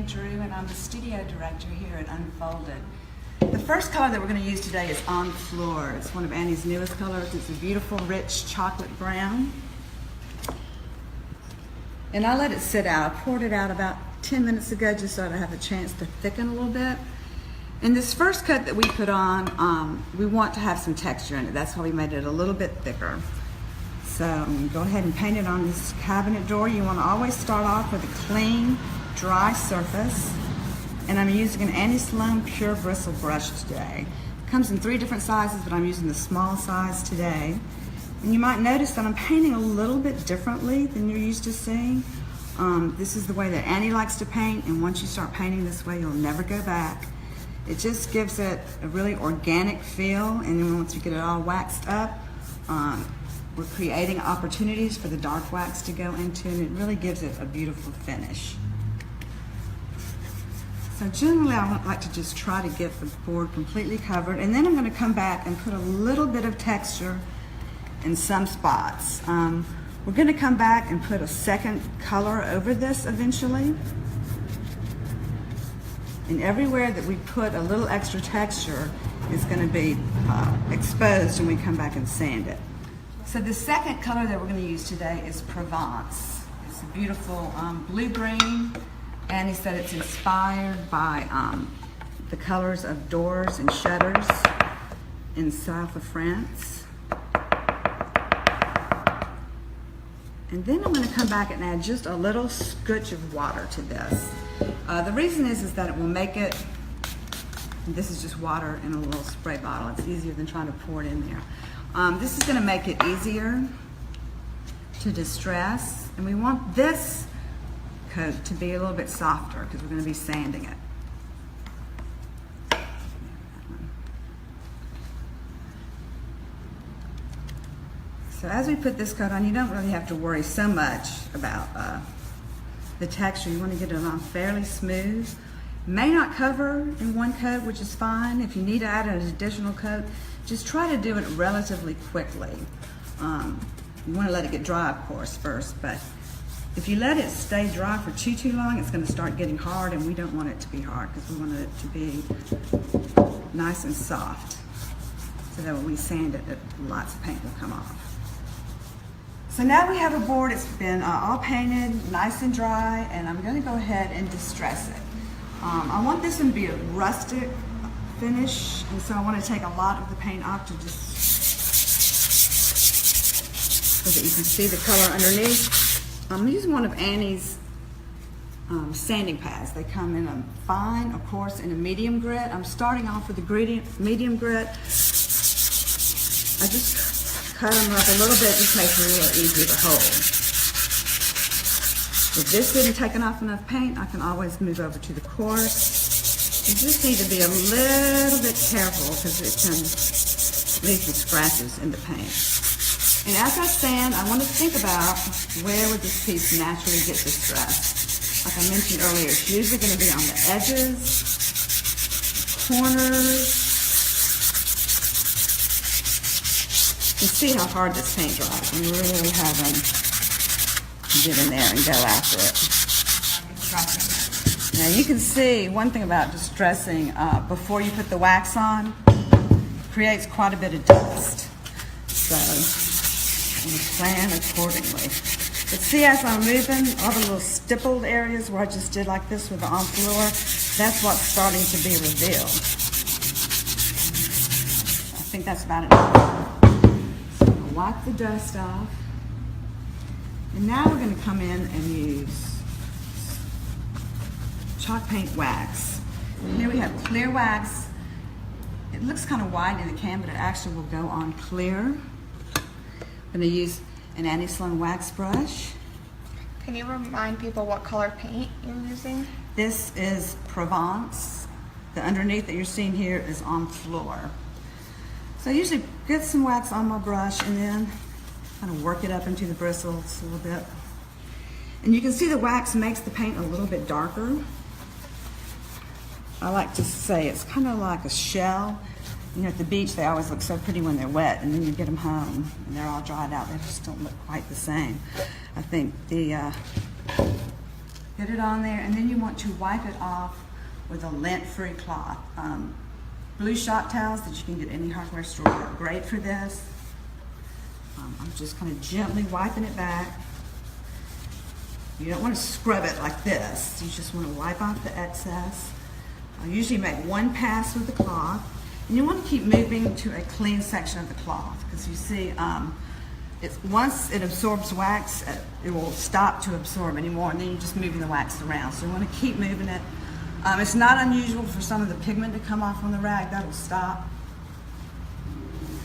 Annie Drew, and I'm the studio director here at Unfolded. The first color that we're going to use today is On the Floor. It's one of Annie's newest colors. It's a beautiful, rich chocolate brown. And I let it sit out. I poured it out about 10 minutes ago just so I'd have a chance to thicken a little bit. And this first coat that we put on, we want to have some texture in it. That's why we made it a little bit thicker. So I'm going to go ahead and paint it on this cabinet door. You want to always start off with a clean, dry surface. And I'm using an Annie Sloan Pure Bristle brush today. It comes in 3 different sizes, but I'm using the small size today. And you might notice that I'm painting a little bit differently than you're used to seeing. This is the way that Annie likes to paint, and once you start painting this way, you'll never go back. It just gives it a really organic feel, and then once you get it all waxed up, we're creating opportunities for the dark wax to go into, and it really gives it a beautiful finish. So generally I like to just try to get the board completely covered, and then I'm going to come back and put a little bit of texture in some spots. We're going to come back and put a second color over this eventually. And everywhere that we put a little extra texture is going to be exposed when we come back and sand it. So the second color that we're going to use today is Provence. It's a beautiful blue-green. Annie said it's inspired by the colors of doors and shutters in south of France. And then I'm going to come back and add just a little scooch of water to this. The reason is that it will make it, this is just water in a little spray bottle. It's easier than trying to pour it in there. This is going to make it easier to distress, and we want this coat to be a little bit softer because we're going to be sanding it. So as we put this coat on, you don't really have to worry so much about the texture. You want to get it on fairly smooth. May not cover in one coat, which is fine. If you need to add an additional coat, just try to do it relatively quickly. You want to let it get dry, of course, first, but if you let it stay dry for too long, it's going to start getting hard, and we don't want it to be hard because we want it to be nice and soft so that when we sand it, lots of paint will come off. So now we have a board. It's been all painted, nice and dry, and I'm going to go ahead and distress it. I want this one to be a rustic finish, and so I want to take a lot of the paint off to just so that you can see the color underneath. I'm using one of Annie's sanding pads. They come in a fine, of course, and a medium grit. I'm starting off with the medium grit. I just cut them up a little bit, just makes it a little easier to hold. If this isn't taking off enough paint, I can always move over to the coarse. You just need to be a little bit careful because it can leave some scratches in the paint. And as I sand, I want to think about where would this piece naturally get distressed. Like I mentioned earlier, it's usually going to be on the edges, corners. You see how hard this paint dries. We really haven't get in there and go after it. Now you can see one thing about distressing before you put the wax on, creates quite a bit of dust. So I'm plan accordingly. But see, as I'm moving, all the little stippled areas where I just did like this with the on floor, that's what's starting to be revealed. I think that's about enough. So I'll wipe the dust off. And now we're going to come in and use chalk paint wax. And here we have clear wax. It looks kind of white in the can, but it actually will go on clear. I'm going to use an Annie Sloan wax brush. Can you remind people what color paint you're using? This is Provence. The underneath that you're seeing here is On Floor. So I usually get some wax on my brush and then kind of work it up into the bristles a little bit. And you can see the wax makes the paint a little bit darker. I like to say it's kind of like a shell. You know, at the beach, they always look so pretty when they're wet, and then you get them home, and they're all dried out. They just don't look quite the same. I think the Get it on there, and then you want to wipe it off with a lint-free cloth. Blue shop towels that you can get at any hardware store are great for this. I'm just kind of gently wiping it back. You don't want to scrub it like this. You just want to wipe off the excess. I usually make one pass with the cloth, and you want to keep moving to a clean section of the cloth because you see, once it absorbs wax, it will stop to absorb anymore, and then you're just moving the wax around. So you want to keep moving it. It's not unusual for some of the pigment to come off on the rag. That'll stop.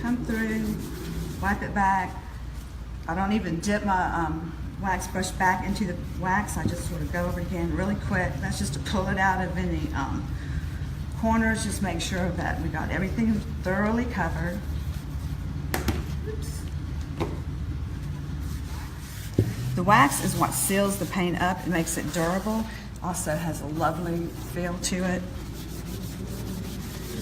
Come through, wipe it back. I don't even dip my wax brush back into the wax. I just sort of go over again really quick. That's just to pull it out of any corners. Just make sure that we got everything thoroughly covered. Oops. The wax is what seals the paint up. It makes it durable. Also has a lovely feel to it.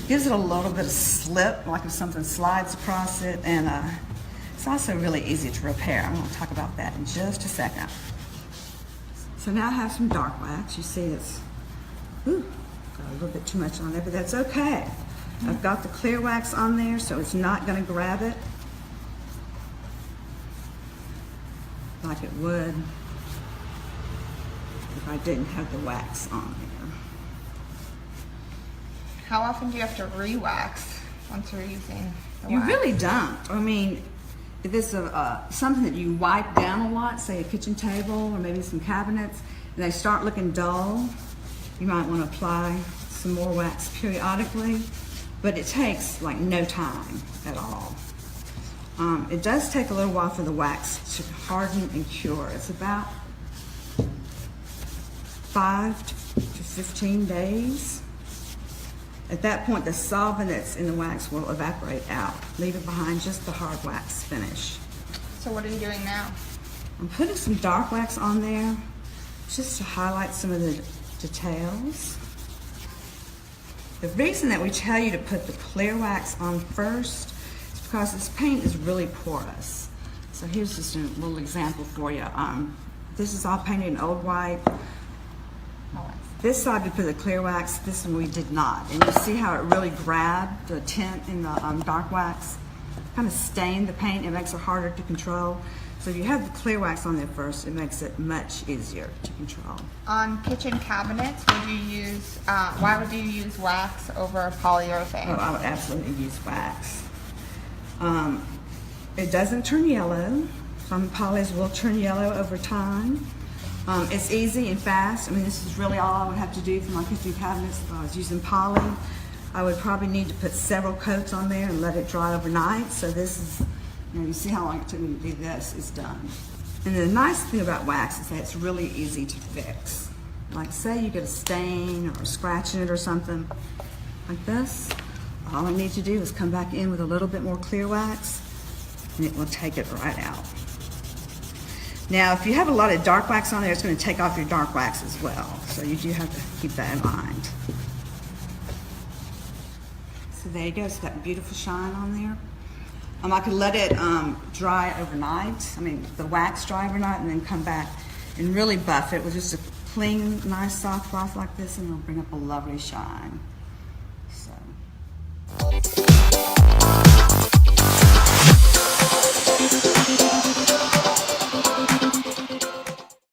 Gives it a little bit of slip, like if something slides across it, and it's also really easy to repair. I'm going to talk about that in just a second. So now I have some dark wax. You see it's got a little bit too much on there, but that's okay. I've got the clear wax on there, so it's not going to grab it like it would if I didn't have the wax on there. How often do you have to re-wax once you're using the You wax? really don't. I mean, if it's something that you wipe down a lot, say a kitchen table or maybe some cabinets, and they start looking dull, you might want to apply some more wax periodically, but it takes like no time at all. It does take a little while for the wax to harden and cure. It's about 5 to 15 days. At that point, the solvent that's in the wax will evaporate out, leaving behind just the hard wax finish. So what are you doing now? I'm putting some dark wax on there just to highlight some of the details. The reason that we tell you to put the clear wax on first is because this paint is really porous. So here's just a little example for you. This is all painted in old white. This side we put the clear wax, this one we did not. And you see how it really grabbed the tint in the dark wax? Kind of stained the paint, it makes it harder to control. So if you have the clear wax on there first, it makes it much easier to control. On kitchen cabinets, would you use, why would you use wax over polyurethane? Oh, I would absolutely use wax. It doesn't turn yellow. Some polys will turn yellow over time. It's easy and fast. I mean, this is really all I would have to do for my kitchen cabinets. If I was using poly, I would probably need to put several coats on there and let it dry overnight. So this is, you see how long it took me to do this, it's done. And the nice thing about wax is that it's really easy to fix. Like say you get a stain or a scratch in it or something like this, all I need to do is come back in with a little bit more clear wax and it will take it right out. Now, if you have a lot of dark wax on there, it's going to take off your dark wax as well. So you do have to keep that in mind. So there you go. It's got a beautiful shine on there. I could let it dry overnight. I mean, the wax dry overnight and then come back and really buff it with just a clean, nice soft cloth like this and it'll bring up a lovely shine.